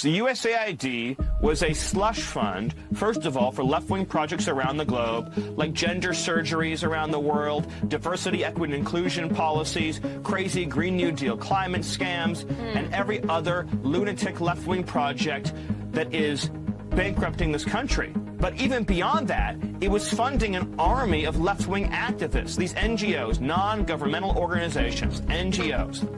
The USAID was a slush fund, first of all, for left-wing projects around the globe, like gender surgeries around the world, diversity, equity, and inclusion policies, crazy Green New Deal climate scams, and every other lunatic left-wing project that is bankrupting this country. But even beyond that, it was funding an army of left-wing activists, these NGOs, non-governmental organizations, NGOs.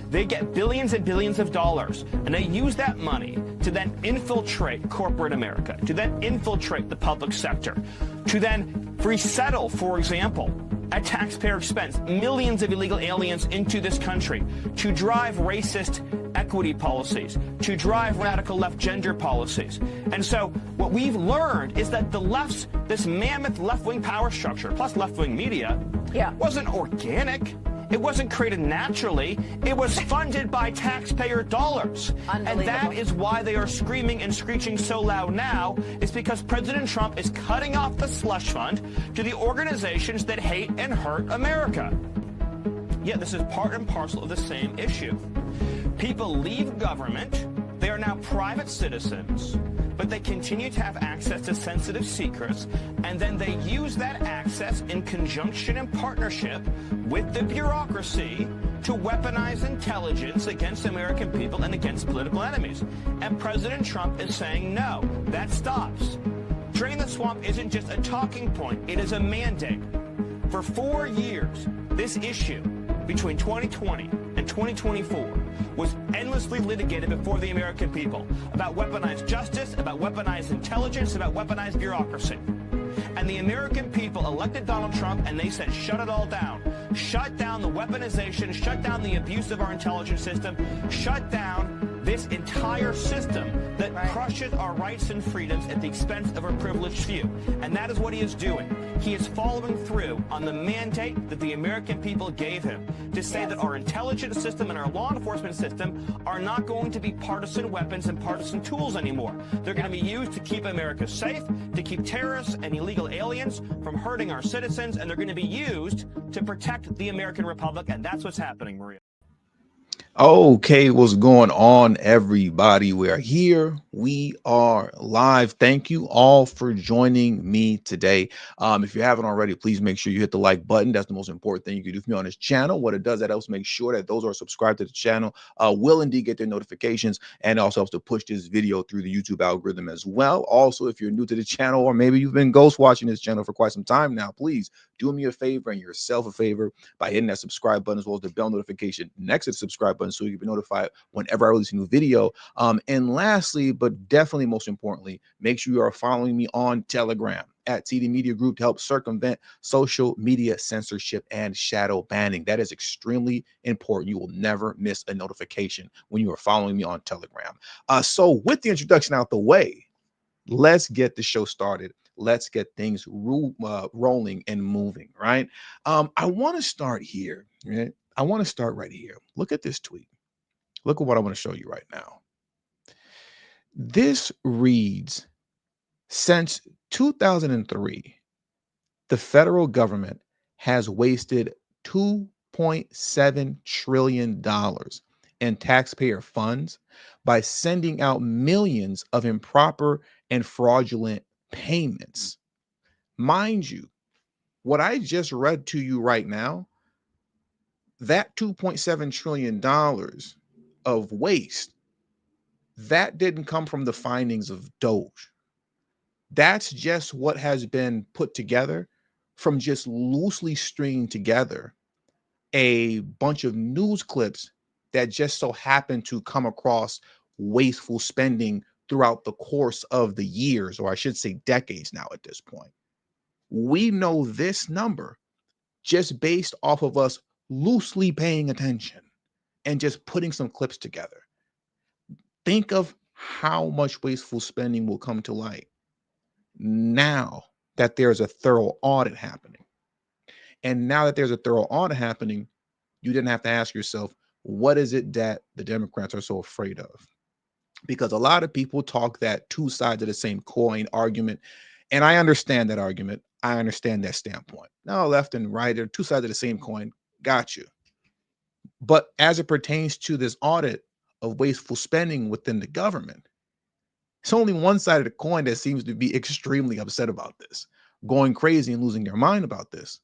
They get billions and billions of dollars, and they use that money to then infiltrate corporate America, to then infiltrate the public sector, to then resettle, for example, at taxpayer expense, millions of illegal aliens into this country, to drive racist equity policies, to drive radical left gender policies. And so what we've learned is that the left's, this mammoth left-wing power structure, plus left-wing media, wasn't organic. It wasn't created naturally. It was funded by taxpayer dollars. And that is why they are screaming and screeching so loud now, is because President Trump is cutting off the slush fund to the organizations that hate and hurt America. Yeah, this is part and parcel of the same issue. People leave government. They are now private citizens, but they continue to have access to sensitive secrets, and then they use that access in conjunction and partnership with the bureaucracy to weaponize intelligence against American people and against political enemies. And President Trump is saying, no, that stops. Drain the swamp isn't just a talking point, it is a mandate. For 4 years, this issue between 2020 and 2024 was endlessly litigated before the American people about weaponized justice, about weaponized intelligence, about weaponized bureaucracy. And the American people elected Donald Trump, and they said, shut it all down. Shut down the weaponization, shut down the abuse of our intelligence system, shut down this entire system that crushes our rights and freedoms at the expense of a privileged few. And that is what he is doing. He is following through on the mandate that the American people gave him to say that our intelligence system and our law enforcement system are not going to be partisan weapons and partisan tools anymore. They're going to be used to keep America safe, to keep terrorists and illegal aliens from hurting our citizens, and they're going to be used to protect the American Republic. And that's what's happening, Maria. Okay, what's going on, everybody? We are here. We are live. Thank you all for joining me today. If you haven't already, please make sure you hit the like button. That's the most important thing you can do for me on this channel. What it does, that helps make sure that those who are subscribed to the channel will indeed get their notifications, and also helps to push this video through the YouTube algorithm as well. Also, if you're new to the channel, or maybe you've been ghost watching this channel for quite some time now, please do me a favor and yourself a favor by hitting that subscribe button as well as the bell notification next to the subscribe button, so you can be notified whenever I release a new video. And lastly, but definitely most importantly, make sure you are following me on Telegram at TD Media Group to help circumvent social media censorship and shadow banning. That is extremely important. You will never miss a notification when you are following me on Telegram. So with the introduction out the way, let's get the show started. Let's get things rolling and moving, right? I want to start here. Right? I want to start right here. Look at this tweet. Look at what I want to show you right now. This reads, since 2003, the federal government has wasted $2.7 trillion in taxpayer funds by sending out millions of improper and fraudulent payments. Mind you, what I just read to you right now, that $2.7 trillion of waste, that didn't come from the findings of DOGE. That's just what has been put together from just loosely stringing together a bunch of news clips that just so happen to come across wasteful spending throughout the course of the years, or I should say decades now at this point. We know this number just based off of us loosely paying attention and just putting some clips together. Think of how much wasteful spending will come to light now that there's a thorough audit happening. And now that there's a thorough audit happening, you didn't have to ask yourself, what is it that the Democrats are so afraid of? Because a lot of people talk that two sides of the same coin argument. And I understand that argument. I understand that standpoint. No, left and right are two sides of the same coin. Got you. But as it pertains to this audit of wasteful spending within the government. It's only one side of the coin that seems to be extremely upset about this, going crazy and losing their mind about this.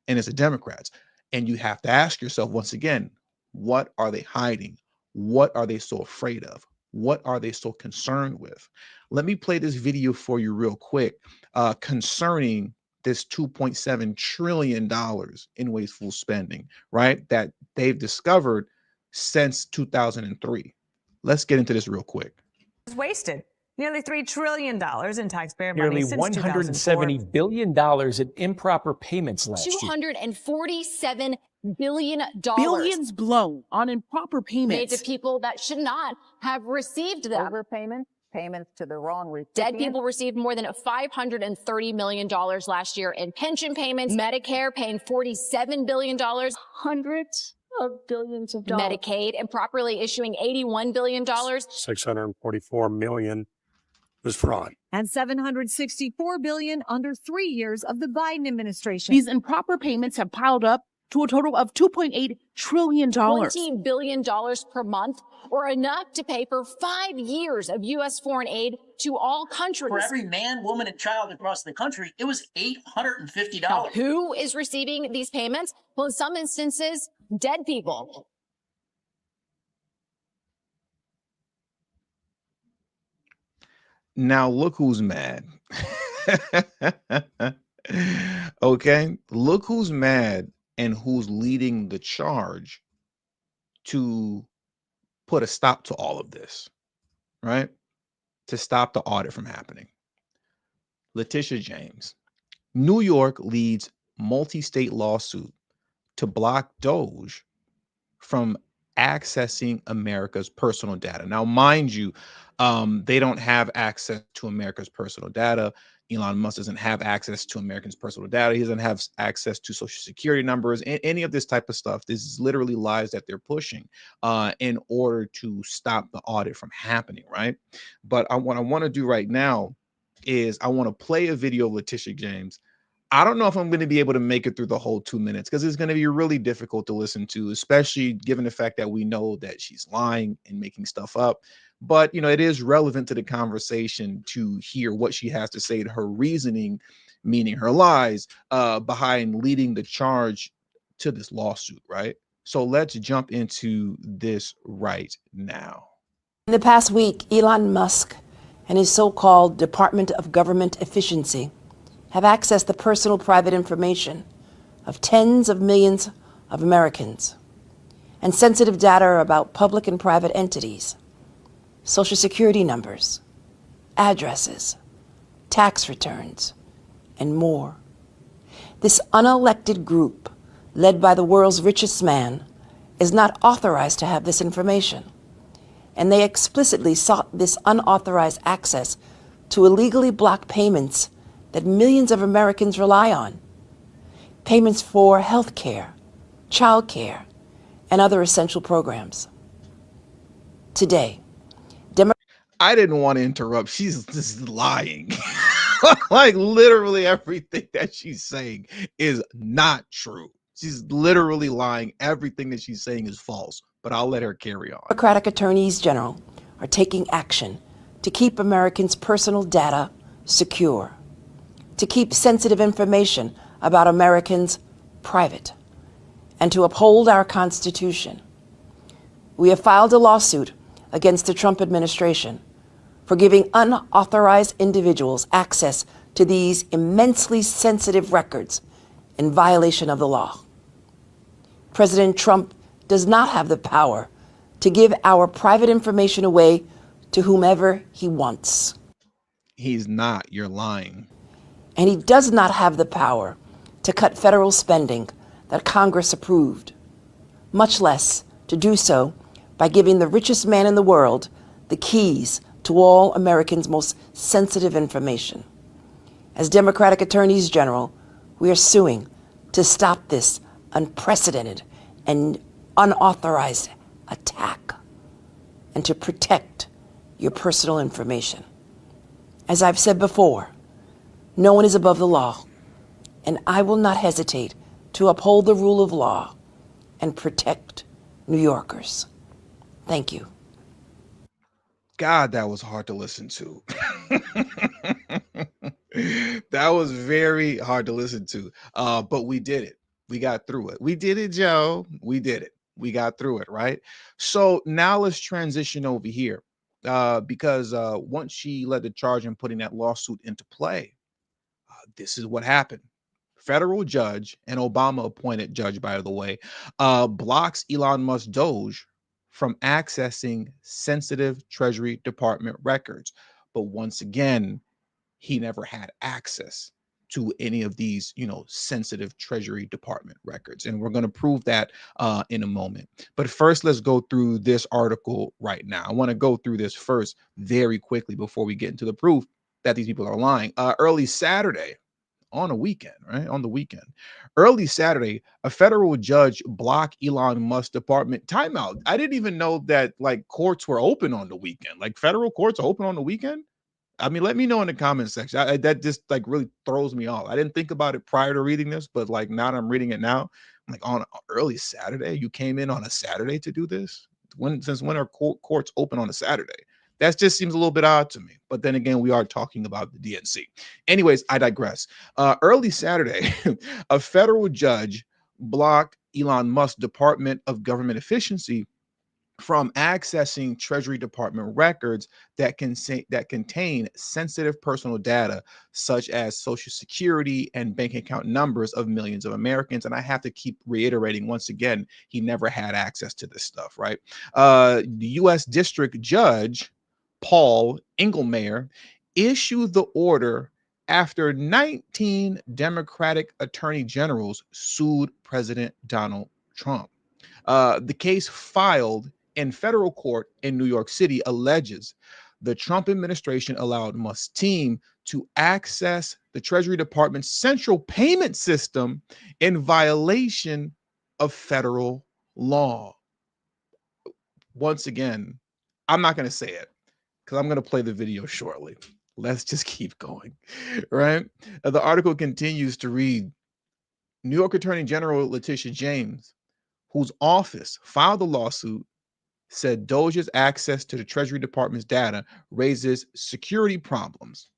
And it's the Democrats. And you have to ask yourself once again, what are they hiding? What are they so afraid of? What are they so concerned with? Let me play this video for you real quick concerning this $2.7 trillion in wasteful spending, right? That they've discovered since 2003. Let's get into this real quick. Wasted. Nearly $3 trillion in taxpayer money Nearly since $170 billion in improper payments last year. $247 billion. Billions blown on improper payments. Made to people that should not have received them. Overpayment, payments to the wrong recipient. Dead people received more than $530 million last year in pension payments. Medicare paying $47 billion. Hundreds of billions of dollars. Medicaid improperly issuing $81 billion. $644 million was fraud. and $764 billion under 3 years of the Biden administration. These improper payments have piled up to a total of $2.8 trillion. $20 billion per month, or enough to pay for 5 years of U.S. foreign aid to all countries. For every man, woman, and child across the country, it was $850. Now, who is receiving these payments? Well, in some instances, dead people. Now look who's mad. Okay, look who's mad and who's leading the charge to put a stop to all of this, right? To stop the audit from happening. Letitia James. New York leads multi-state lawsuit to block DOGE from accessing America's personal data. Now, mind you, they don't have access to America's personal data. Elon Musk doesn't have access to Americans' personal data. He doesn't have access to social security numbers, any of this type of stuff. This is literally lies that they're pushing in order to stop the audit from happening, right? But what I want to do right now is I want to play a video of Letitia James. I don't know if I'm going to be able to make it through the whole 2 minutes because it's going to be really difficult to listen to, especially given the fact that we know that she's lying and making stuff up. But, you know, it is relevant to the conversation to hear what she has to say, to her reasoning, meaning her lies, behind leading the charge to this lawsuit, right? So let's jump into this right now. In the past week, Elon Musk and his so-called Department of Government Efficiency have accessed the personal private information of tens of millions of Americans and sensitive data about public and private entities, social security numbers, addresses, tax returns, and more. This unelected group, led by the world's richest man, is not authorized to have this information, and they explicitly sought this unauthorized access to illegally block payments that millions of Americans rely on. Payments for health care, child care, and other essential programs. Today, I didn't want to interrupt. She's just lying. Like literally everything that she's saying is not true. She's literally lying. Everything that she's saying is false, but I'll let her carry on. Democratic attorneys general are taking action to keep Americans' personal data secure, to keep sensitive information about Americans private, and to uphold our Constitution. We have filed a lawsuit against the Trump administration for giving unauthorized individuals access to these immensely sensitive records in violation of the law. President Trump does not have the power to give our private information away to whomever he wants. He's not. You're lying. And he does not have the power to cut federal spending that Congress approved, much less to do so by giving the richest man in the world the keys to all Americans' most sensitive information. As Democratic attorneys general, we are suing to stop this unprecedented and unauthorized attack and to protect your personal information. As I've said before, no one is above the law, and I will not hesitate to uphold the rule of law and protect New Yorkers. Thank you. God, that was hard to listen to. That was very hard to listen to. But we did it. We got through it. We did it, Joe. We did it. We got through it, right? So now let's transition over here. Because once she led the charge in putting that lawsuit into play, this is what happened. Federal judge, and Obama appointed judge, by the way, blocks Elon Musk Doge from accessing sensitive Treasury Department records. But once again, he never had access to any of these, sensitive Treasury Department records. And we're going to prove that in a moment. But first, let's go through this article right now. I want to go through this first very quickly before we get into the proof that these people are lying. Early Saturday, on a weekend, right? On the weekend. Early Saturday, a federal judge blocked Elon Musk department timeout. I didn't even know that like courts were open on the weekend. Like federal courts are open on the weekend. I mean, let me know in the comment section. That just like really throws me off. I didn't think about it prior to reading this, but like now that I'm reading it now, I'm like on early Saturday, you came in on a Saturday to do this? Since when are courts open on a Saturday? That just seems a little bit odd to me. But then again, we are talking about the DNC. Anyways, I digress. Early Saturday, a federal judge blocked Elon Musk's Department of Government Efficiency from accessing Treasury Department records that contain sensitive personal data, such as Social Security and bank account numbers of millions of Americans. And I have to keep reiterating once again, he never had access to this stuff, right? The U.S. District Judge Paul Engelmayer issued the order after 19 Democratic attorney generals sued President Donald Trump. The case filed in federal court in New York City alleges the Trump administration allowed Musk's team to access the Treasury Department's central payment system in violation of federal law. Once again, I'm not going to say it because I'm going to play the video shortly. Let's just keep going, right? The article continues to read, New York Attorney General Letitia James, whose office filed the lawsuit, said DOGE's access to the Treasury Department's data raises security problems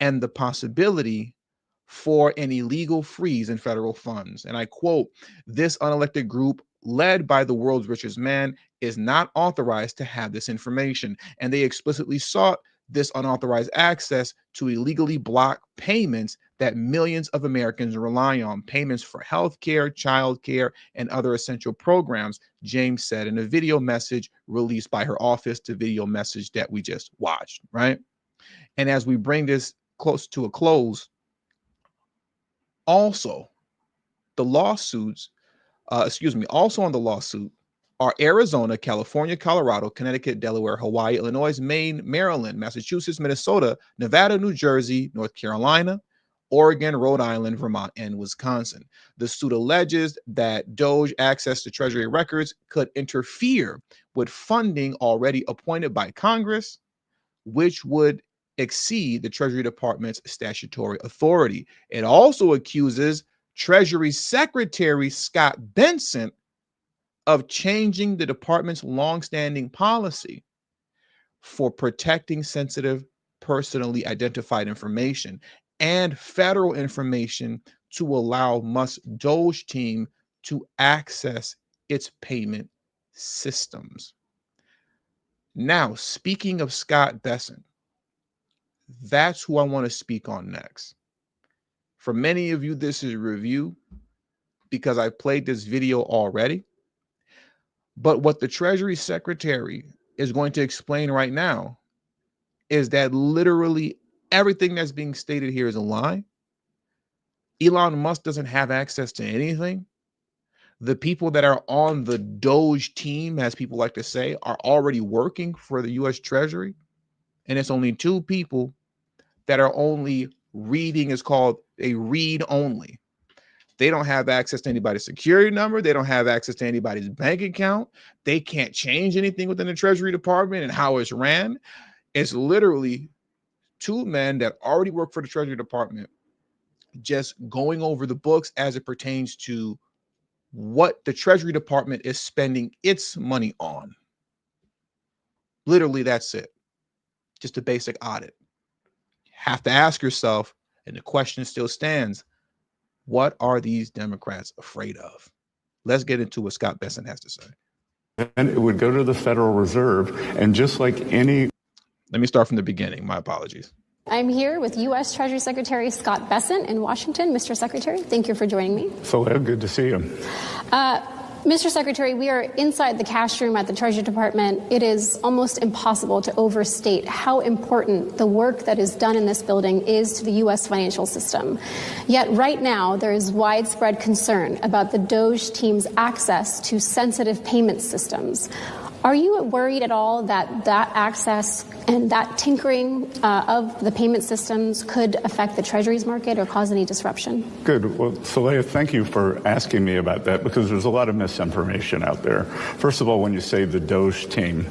and the possibility for an illegal freeze in federal funds. And I quote, this unelected group led by the world's richest man is not authorized to have this information. And they explicitly sought this unauthorized access to illegally block payments that millions of Americans rely on, payments for healthcare, childcare, and other essential programs, James said in a video message released by her office, the video message that we just watched, right? And as we bring this close to a close, also the lawsuits, also on the lawsuit are Arizona, California, Colorado, Connecticut, Delaware, Hawaii, Illinois, Maine, Maryland, Massachusetts, Minnesota, Nevada, New Jersey, North Carolina, Oregon, Rhode Island, Vermont, and Wisconsin. The suit alleges that DOGE access to Treasury records could interfere with funding already appointed by Congress, which would exceed the Treasury Department's statutory authority. It also accuses Treasury Secretary Scott Bessent of changing the department's longstanding policy for protecting sensitive, personally identified information and federal information to allow Musk's DOGE team to access its payment systems. Now, speaking of Scott Bessent, that's who I want to speak on next. For many of you, this is a review because I played this video already. But what the Treasury Secretary is going to explain right now is that literally everything that's being stated here is a lie. Elon Musk doesn't have access to anything. The people that are on the DOGE team, as people like to say, are already working for the U.S. Treasury. And it's only two people that are only reading, is called a read only. They don't have access to anybody's security number. They don't have access to anybody's bank account. They can't change anything within the Treasury Department and how it's ran. It's literally two men that already work for the Treasury Department just going over the books as it pertains to what the Treasury Department is spending its money on. Literally, that's it. just a basic audit. You have to ask yourself, and the question still stands, what are these Democrats afraid of? Let's get into what Scott Besson has to say. And it would go to the Federal Reserve, and just like any... Let me start from the beginning. My apologies. I'm here with U.S. Treasury Secretary Scott Besson in Washington. Mr. Secretary, thank you for joining me. So good to see you. Mr. Secretary, we are inside the cash room at the Treasury Department. It is almost impossible to overstate how important the work that is done in this building is to the U.S. financial system. Yet right now, there is widespread concern about the DOGE team's access to sensitive payment systems. Are you worried at all that that access and that tinkering of the payment systems could affect the Treasuries market or cause any disruption? Good. Well, Saleha, thank you for asking me about that, because there's a lot of misinformation out there. First of all, when you say the DOGE team,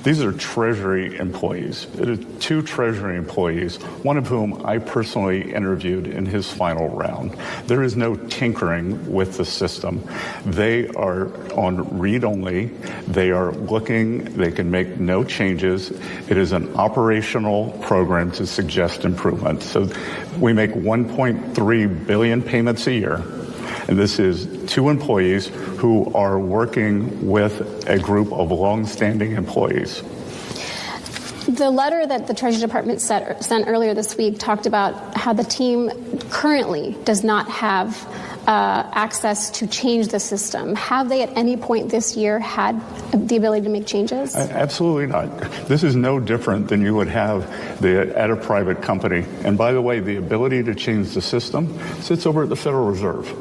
these are Treasury employees. It is 2 Treasury employees, one of whom I personally interviewed in his final round. There is no tinkering with the system. They are on read-only. They are looking. They can make no changes. It is an operational program to suggest improvement. So we make 1.3 billion payments a year. And this is 2 employees who are working with a group of long-standing employees. The letter that the Treasury Department sent earlier this week talked about how the team currently does not have access to change the system. Have they at any point this year had the ability to make changes? Absolutely not. This is no different than you would have at a private company. And by the way, the ability to change the system sits over at the Federal Reserve.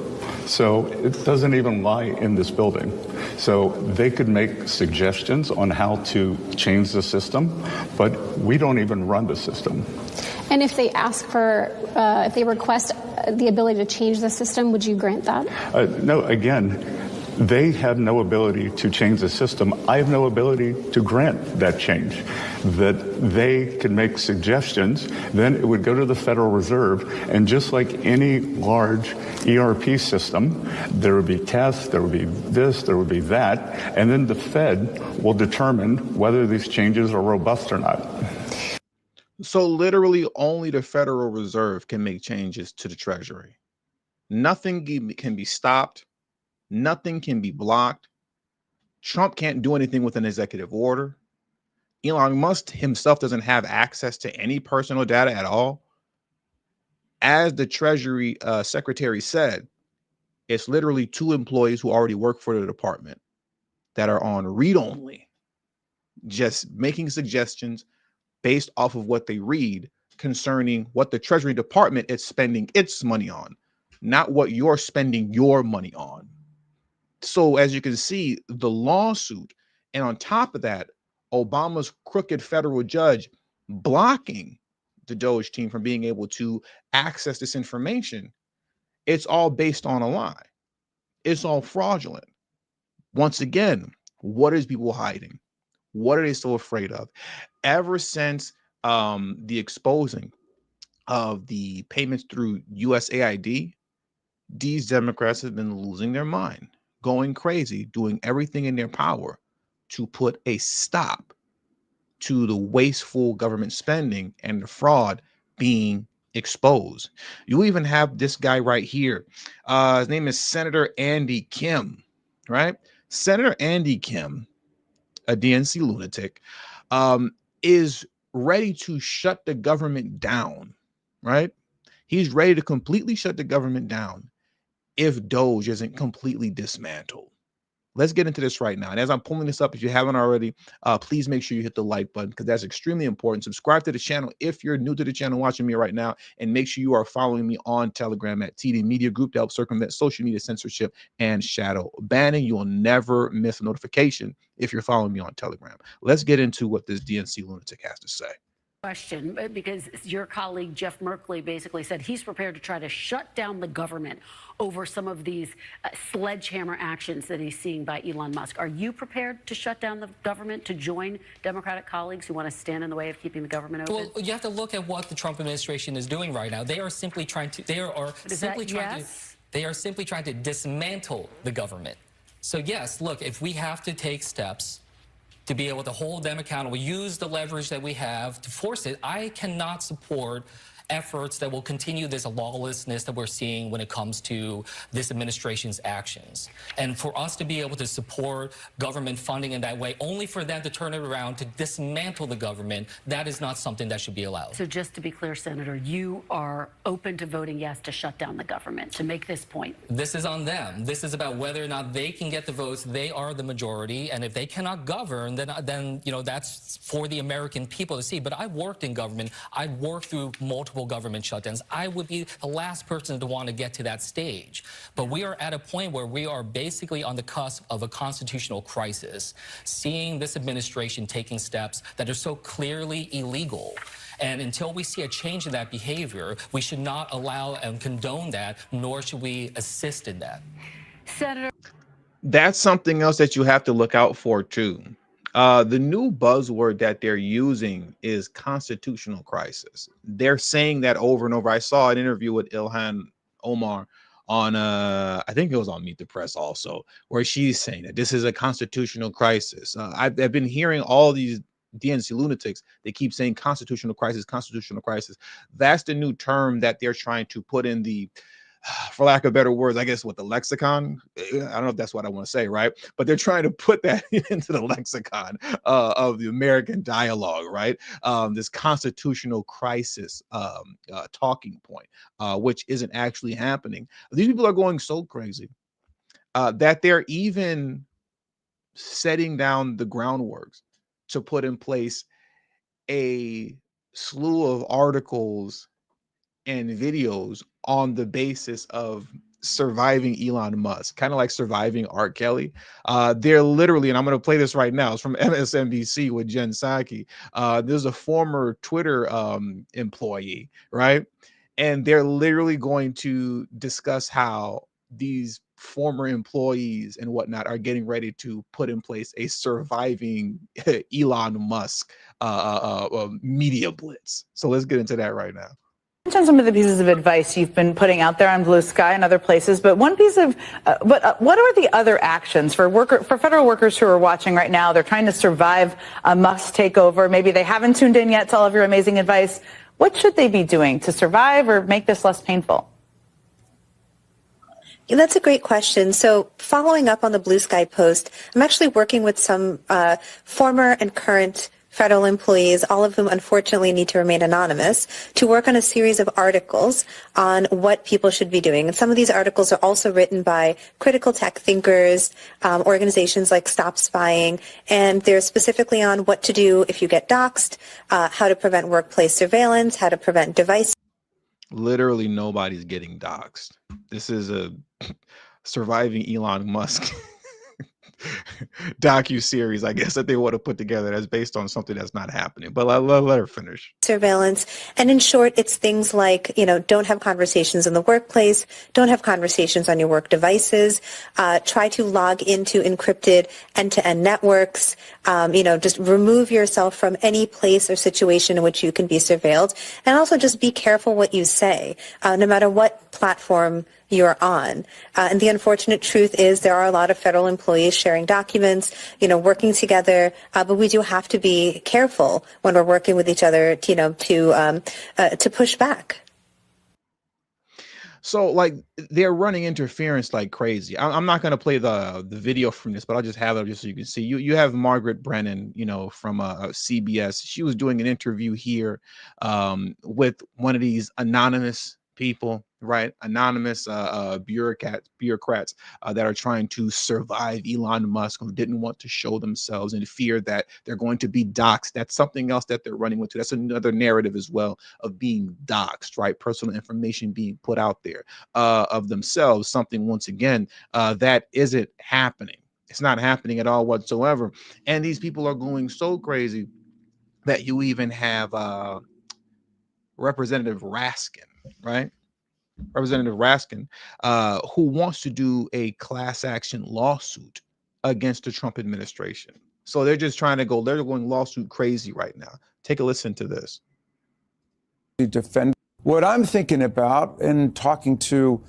So it doesn't even lie in this building. So they could make suggestions on how to change the system, but we don't even run the system. And if they ask for, if they request the ability to change the system, would you grant that? No, again, they have no ability to change the system. I have no ability to grant that change. That they can make suggestions, then it would go to the Federal Reserve, and just like any large ERP system, there would be tests, there would be this, there would be that, and then the Fed will determine whether these changes are robust or not. So literally only the Federal Reserve can make changes to the Treasury. Nothing can be stopped. Nothing can be blocked. Trump can't do anything with an executive order. Elon Musk himself doesn't have access to any personal data at all. As the Treasury Secretary said, it's literally 2 employees who already work for the department that are on read-only, just making suggestions based off of what they read concerning what the Treasury Department is spending its money on, not what you're spending your money on. So as you can see, the lawsuit, and on top of that, Obama's crooked federal judge blocking the DOGE team from being able to access this information, it's all based on a lie. It's all fraudulent. Once again, what is people hiding? What are they so afraid of? Ever since the exposing of the payments through USAID, these Democrats have been losing their mind, going crazy, doing everything in their power to put a stop to the wasteful government spending and the fraud being exposed. You even have this guy right here. His name is Senator Andy Kim, right? Senator Andy Kim, a DNC lunatic, is ready to shut the government down, right? He's ready to completely shut the government down if DOGE isn't completely dismantled. Let's get into this right now. And as I'm pulling this up, if you haven't already, please make sure you hit the like button, because that's extremely important. Subscribe to the channel if you're new to the channel watching me right now, and make sure you are following me on Telegram at TD Media Group to help circumvent social media censorship and shadow banning. You will never miss a notification if you're following me on Telegram. Let's get into what this DNC lunatic has to say. Question, because your colleague Jeff Merkley basically said he's prepared to try to shut down the government over some of these sledgehammer actions that he's seeing by Elon Musk. Are you prepared to shut down the government, to join Democratic colleagues who want to stand in the way of keeping the government open? Well, you have to look at what the Trump administration is doing right now. They are simply trying to, they are simply trying to dismantle the government. So yes, look, if we have to take steps to be able to hold them accountable, use the leverage that we have to force it. I cannot support efforts that will continue this lawlessness that we're seeing when it comes to this administration's actions. And for us to be able to support government funding in that way, only for them to turn it around to dismantle the government, that is not something that should be allowed. So just to be clear, Senator, you are open to voting yes to shut down the government, to make this point. This is on them. This is about whether or not they can get the votes. They are the majority, and if they cannot govern, then you know, that's for the American people to see. But I've worked in government. I've worked through multiple government shutdowns. I would be the last person to want to get to that stage. But we are at a point where we are basically on the cusp of a constitutional crisis, seeing this administration taking steps that are so clearly illegal. And until we see a change in that behavior, we should not allow and condone that, nor should we assist in that. Senator, that's something else that you have to look out for too. The new buzzword that they're using is constitutional crisis. They're saying that over and over. I saw an interview with Ilhan Omar on, I think it was on Meet the Press also, where she's saying that this is a constitutional crisis. I've been hearing all these DNC lunatics. They keep saying constitutional crisis, constitutional crisis. That's the new term that they're trying to put in the, for lack of better words, I guess, what the lexicon. I don't know if that's what I want to say, right? But they're trying to put that into the lexicon of the American dialogue, right? This constitutional crisis talking point, which isn't actually happening. These people are going so crazy that they're even setting down the groundworks to put in place a slew of articles and videos on the basis of surviving Elon Musk, kind of like surviving R. Kelly. They're literally, and I'm going to play this right now. It's from MSNBC with Jen Psaki. There's a former Twitter employee, right? And they're literally going to discuss how these former employees and whatnot are getting ready to put in place a surviving Elon Musk media blitz. So let's get into that right now. On some of the pieces of advice you've been putting out there on Blue Sky and other places, but one piece of, what are the other actions for federal workers who are watching right now? They're trying to survive a Musk takeover. Maybe they haven't tuned in yet to all of your amazing advice. What should they be doing to survive or make this less painful? Yeah, that's a great question. So following up on the Blue Sky post, I'm actually working with some former and current federal employees, all of whom unfortunately need to remain anonymous, to work on a series of articles on what people should be doing. And some of these articles are also written by critical tech thinkers, organizations like Stop Spying, and they're specifically on what to do if you get doxxed, how to prevent workplace surveillance, how to prevent device. Literally nobody's getting doxxed. This is a surviving Elon Musk docu-series, I guess, that they want to put together that's based on something that's not happening. But let her finish. Surveillance. And in short, it's things like, don't have conversations in the workplace, don't have conversations on your work devices, try to log into encrypted end-to-end networks, just remove yourself from any place or situation in which you can be surveilled. And also just be careful what you say, no matter what platform you're on. And the unfortunate truth is there are a lot of federal employees sharing documents, working together, but we do have to be careful when we're working with each other, to push back. So, like, they're running interference like crazy. I'm not going to play the video from this, but I'll just have it just so you can see. You have Margaret Brennan, from CBS. She was doing an interview here with one of these anonymous people, right? Anonymous bureaucrats that are trying to survive Elon Musk, who didn't want to show themselves in fear that they're going to be doxxed. That's something else that they're running with too. That's another narrative as well of being doxxed, right? Personal information being put out there of themselves. Something, once again, that isn't happening. It's not happening at all whatsoever. And these people are going so crazy that you even have Representative Raskin, right? Representative Raskin, who wants to do a class action lawsuit against the Trump administration. So they're just trying to they're going lawsuit crazy right now. Take a listen to this. Defend what I'm thinking about and talking to.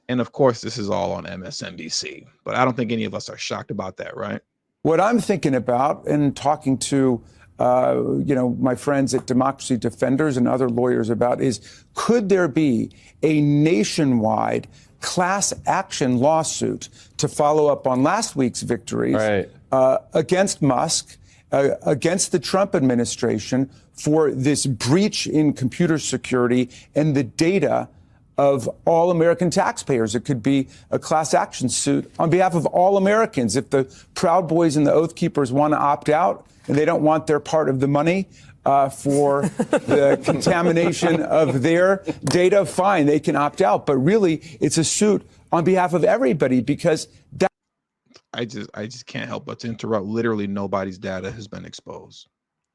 And of course, this is all on MSNBC, but I don't think any of us are shocked about that, right? What I'm thinking about and talking to my friends at Democracy Defenders and other lawyers about is, could there be a nationwide class action lawsuit to follow up on last week's victories against Musk, against the Trump administration for this breach in computer security and the data of all American taxpayers? It could be a class action suit on behalf of all Americans. If the Proud Boys and the Oath Keepers want to opt out and they don't want their part of the money for the contamination of their data, fine, they can opt out. But really, it's a suit on behalf of everybody, because that. I just can't help but to interrupt. Literally nobody's data has been exposed.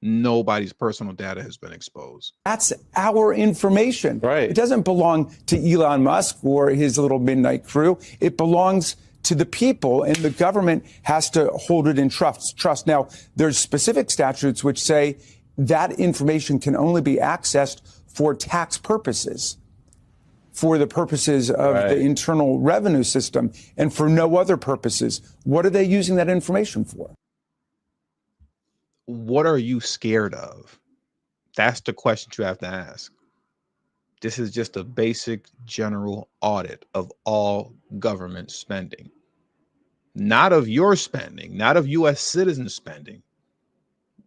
Nobody's personal data has been exposed. That's our information. Right. It doesn't belong to Elon Musk or his little midnight crew. It belongs to the people, and the government has to hold it in trust. Now, there's specific statutes which say that information can only be accessed for tax purposes, for the purposes of the internal revenue system, and for no other purposes. What are they using that information for? What are you scared of? That's the question you have to ask. This is just a basic general audit of all government spending. Not of your spending, not of U.S. citizens spending,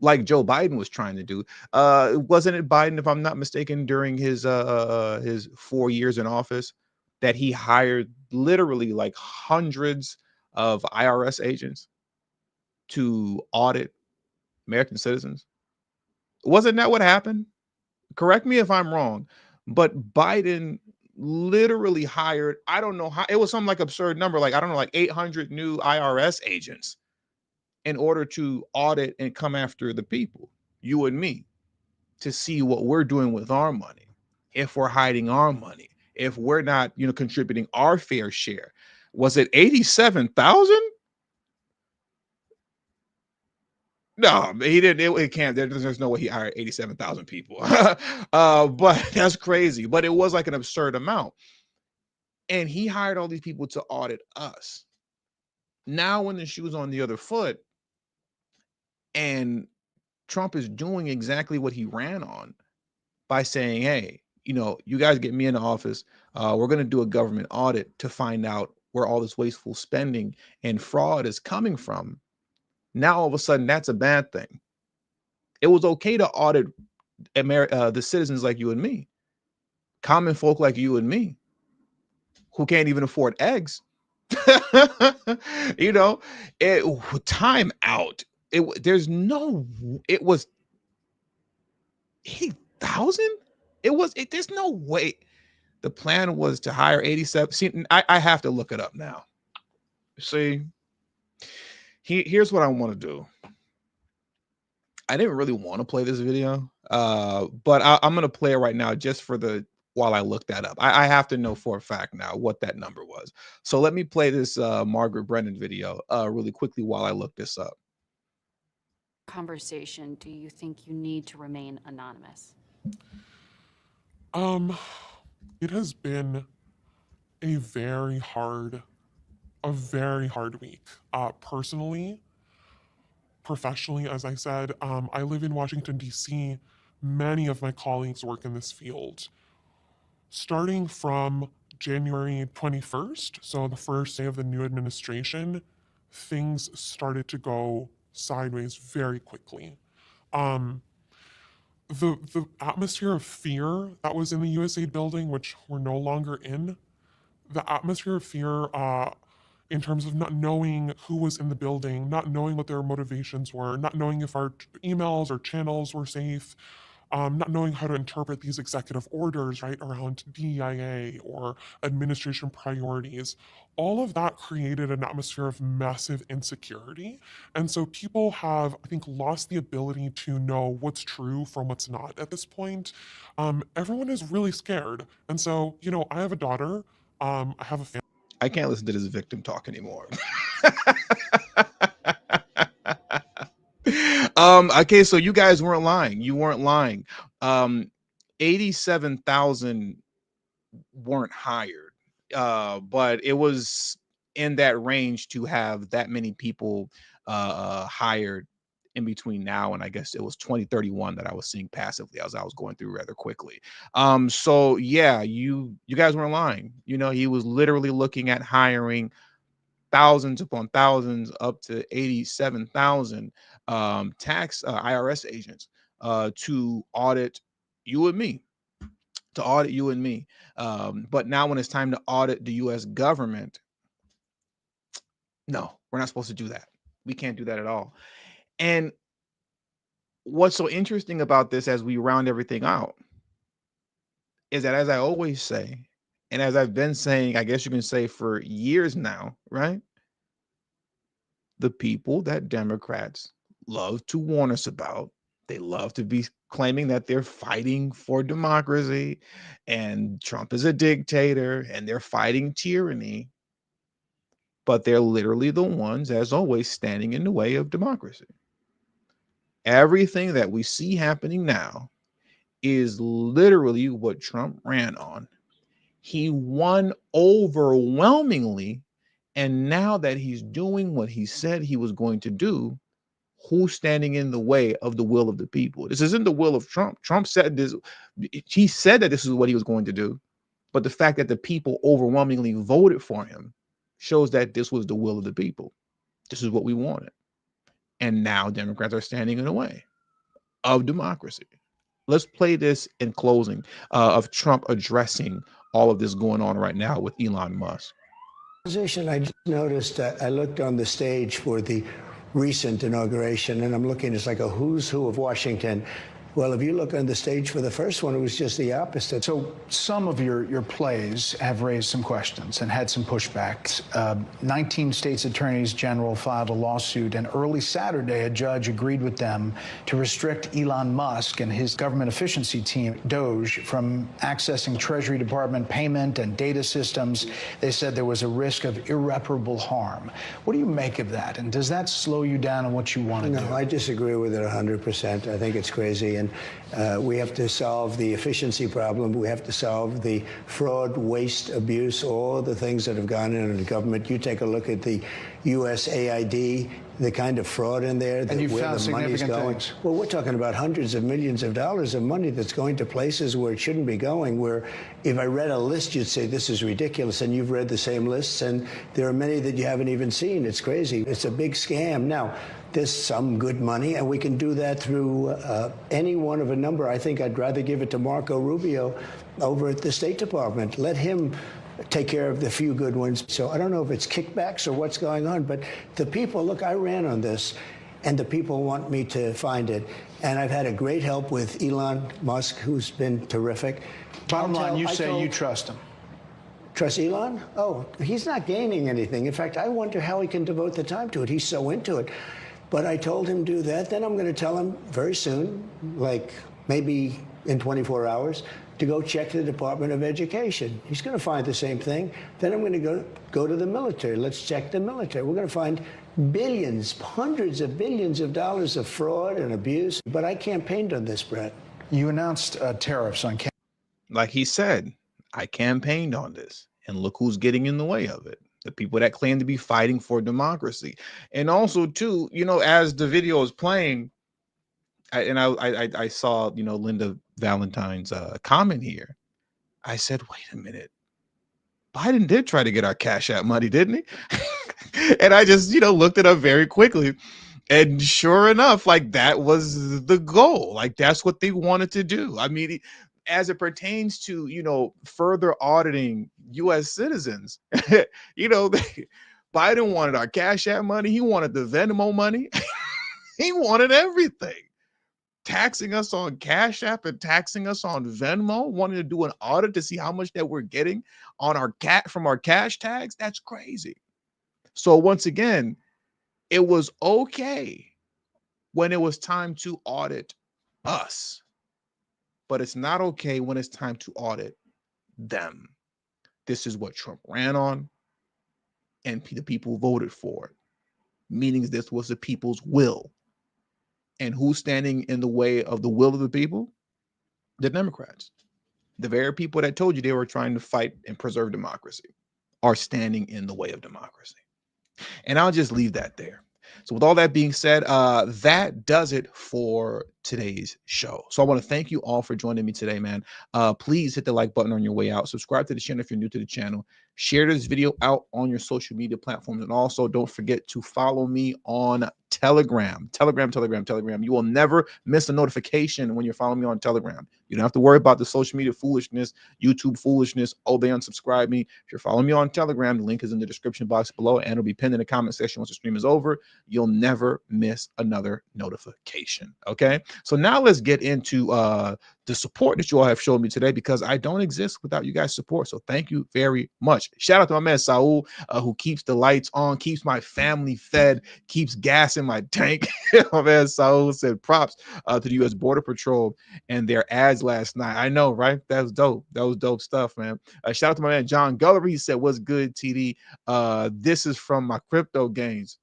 like Joe Biden was trying to do. Wasn't it Biden, if I'm not mistaken, during his 4 years in office, that he hired literally like hundreds of IRS agents to audit American citizens? Wasn't that what happened? Correct me if I'm wrong, but Biden literally hired, I don't know how, it was some like absurd number, like, I don't know, like 800 new IRS agents in order to audit and come after the people, you and me, to see what we're doing with our money, if we're hiding our money, if we're not, contributing our fair share. Was it 87,000? No, he didn't. It can't. There's no way he hired 87,000 people. But that's crazy. But it was like an absurd amount. And he hired all these people to audit us. Now, when the shoe's on the other foot, and Trump is doing exactly what he ran on by saying, hey, you guys get me in the office. We're going to do a government audit to find out where all this wasteful spending and fraud is coming from. Now, all of a sudden, that's a bad thing. It was okay to audit the citizens like you and me, common folk like you and me, who can't even afford eggs. Time out. It was 80,000. There's no way. The plan was to hire 87. See, I have to look it up now. See, here's what I want to do. I didn't really want to play this video, but I'm going to play it right now just while I look that up. I have to know for a fact now what that number was. So let me play this Margaret Brennan video really quickly while I look this up. Conversation, do you think you need to remain anonymous? It has been a very hard week. Personally, professionally, as I said, I live in Washington, D.C. Many of my colleagues work in this field. Starting from January 21st, so the first day of the new administration, things started to go sideways very quickly. The atmosphere of fear that was in the USAID building, which we're no longer in, the atmosphere of fear in terms of not knowing who was in the building, not knowing what their motivations were, not knowing if our emails or channels were safe, not knowing how to interpret these executive orders, right, around DEIA or administration priorities. All of that created an atmosphere of massive insecurity. And so people have, I think, lost the ability to know what's true from what's not at this point. Everyone is really scared. And so, I have a daughter, I have a family. I can't listen to this victim talk anymore. Okay, so you guys weren't lying. You weren't lying. 87,000 weren't hired, but it was in that range to have that many people hired in between now and I guess it was 2031 that I was seeing passively as I was going through rather quickly. So yeah, you guys weren't lying. You know, he was literally looking at hiring thousands upon thousands, up to 87,000 tax IRS agents to audit you and me, But now when it's time to audit the U.S. government, no, we're not supposed to do that. We can't do that at all. And what's so interesting about this as we round everything out is that, as I always say, and as I've been saying, I guess you can say for years now, right? The people that Democrats love to warn us about, they love to be claiming that they're fighting for democracy and Trump is a dictator and they're fighting tyranny, but they're literally the ones, as always, standing in the way of democracy. Everything that we see happening now is literally what Trump ran on. He won overwhelmingly, and now that he's doing what he said he was going to do, who's standing in the way of the will of the people? This isn't the will of Trump. Trump said this. He said that this is what he was going to do, but the fact that the people overwhelmingly voted for him shows that this was the will of the people. This is what we wanted. And now Democrats are standing in the way of democracy. Let's play this in closing of Trump addressing all of this going on right now with Elon Musk. I just noticed, I looked on the stage for the recent inauguration, and I'm looking, it's like a who's who of Washington. Well, if you look on the stage for the first one, it was just the opposite. So some of your plays have raised some questions and had some pushbacks. 19 states attorneys general filed a lawsuit, and early Saturday, a judge agreed with them to restrict Elon Musk and his government efficiency team, DOGE, from accessing Treasury Department payment and data systems. They said there was a risk of irreparable harm. What do you make of that? And does that slow you down on what you want to do? No, I disagree with it 100%. I think it's crazy. And we have to solve the efficiency problem. We have to solve the fraud, waste, abuse, all the things that have gone in the government. You take a look at the USAID, the kind of fraud in there, and you where found the money's significant going. things. Well, we're talking about hundreds of millions of dollars of money that's going to places where it shouldn't be going, where if I read a list, you'd say this is ridiculous, and you've read the same lists, and there are many that you haven't even seen. It's crazy. It's a big scam. Now, there's some good money, and we can do that through any one of a number. I think I'd rather give it to Marco Rubio over at the State Department. Let him take care of the few good ones. So I don't know if it's kickbacks or what's going on, but the people, look, I ran on this, and the people want me to find it. And I've had a great help with Elon Musk, who's been terrific. Bottom line, you say you trust him. Trust Elon? Oh, he's not gaining anything. In fact, I wonder how he can devote the time to it. He's so into it. But I told him do that. Then I'm going to tell him very soon, like maybe in 24 hours, to go check the Department of Education. He's going to find the same thing. Then I'm going to go to the military. Let's check the military. We're going to find billions, hundreds of billions of dollars of fraud and abuse. But I campaigned on this, Brett. You announced tariffs on Canada. Like he said, I campaigned on this, and look who's getting in the way of it. The people that claim to be fighting for democracy. And also, too, you know, as the video is playing, I saw, you know, Linda Valentine's comment here. I said, wait a minute. Biden did try to get our Cash App money, didn't he? And I just, you know, looked it up very quickly. And sure enough, like that was the goal. Like that's what they wanted to do. I mean, as it pertains to, you know, further auditing U.S. citizens, you know, Biden wanted our Cash App money. He wanted the Venmo money. He wanted everything. Taxing us on Cash App and taxing us on Venmo, wanting to do an audit to see how much that we're getting on our from our cash tags. That's crazy. So once again, it was okay when it was time to audit us. But it's not okay when it's time to audit them. This is what Trump ran on, and the people voted for it, meaning this was the people's will. And who's standing in the way of the will of the people? The Democrats. The very people that told you they were trying to fight and preserve democracy are standing in the way of democracy. And I'll just leave that there. So with all that being said, that does it for today's show. So I want to thank you all for joining me today, man. Please hit the like button on your way out. Subscribe to the channel if you're new to the channel. Share this video out on your social media platforms. And also don't forget to follow me on Telegram. Telegram. You will never miss a notification when you're following me on Telegram. You don't have to worry about the social media foolishness, YouTube foolishness. Oh, they unsubscribe me. If you're following me on Telegram, the link is in the description box below, and it'll be pinned in the comment section once the stream is over. You'll never miss another notification. Okay. So now let's get into the support that you all have shown me today, because I don't exist without you guys' support. So thank you very much. Shout out to my man Saul, who keeps the lights on, keeps my family fed, keeps gas in my tank. My man Saul said props to the U.S. Border Patrol and their ads last night. I know, right? That was dope. That was dope stuff, man. Shout out to my man John Gullery. He said, "What's good, TD? This is from my crypto gains."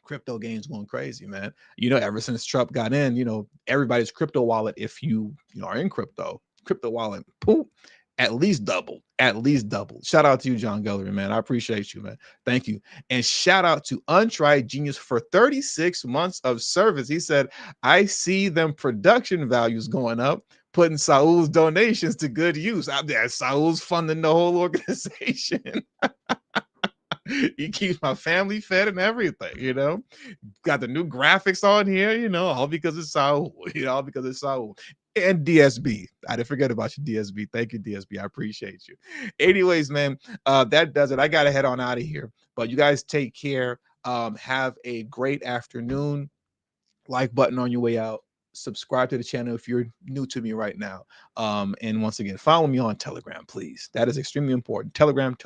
Crypto gains going crazy, man. You know, ever since Trump got in, you know, everybody's crypto wallet, if you are in crypto wallet, poop, at least double. Shout out to you, John Gullery, man. I appreciate you, man. Thank you. And shout out to Untried Genius for 36 months of service. He said, "I see them production values going up, putting Saul's donations to good use." Out there, Saul's funding the whole organization. He keeps my family fed and everything, you know. Got the new graphics on here, you know, all because it's Saul, all because it's Saul. And DSB. I didn't forget about you, DSB. Thank you, DSB. I appreciate you. Anyways, man, that does it. I got to head on out of here. But you guys take care. Have a great afternoon. Like button on your way out. Subscribe to the channel if you're new to me right now. And once again, follow me on Telegram, please. That is extremely important. Telegram.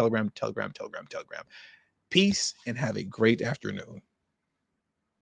Peace and have a great afternoon.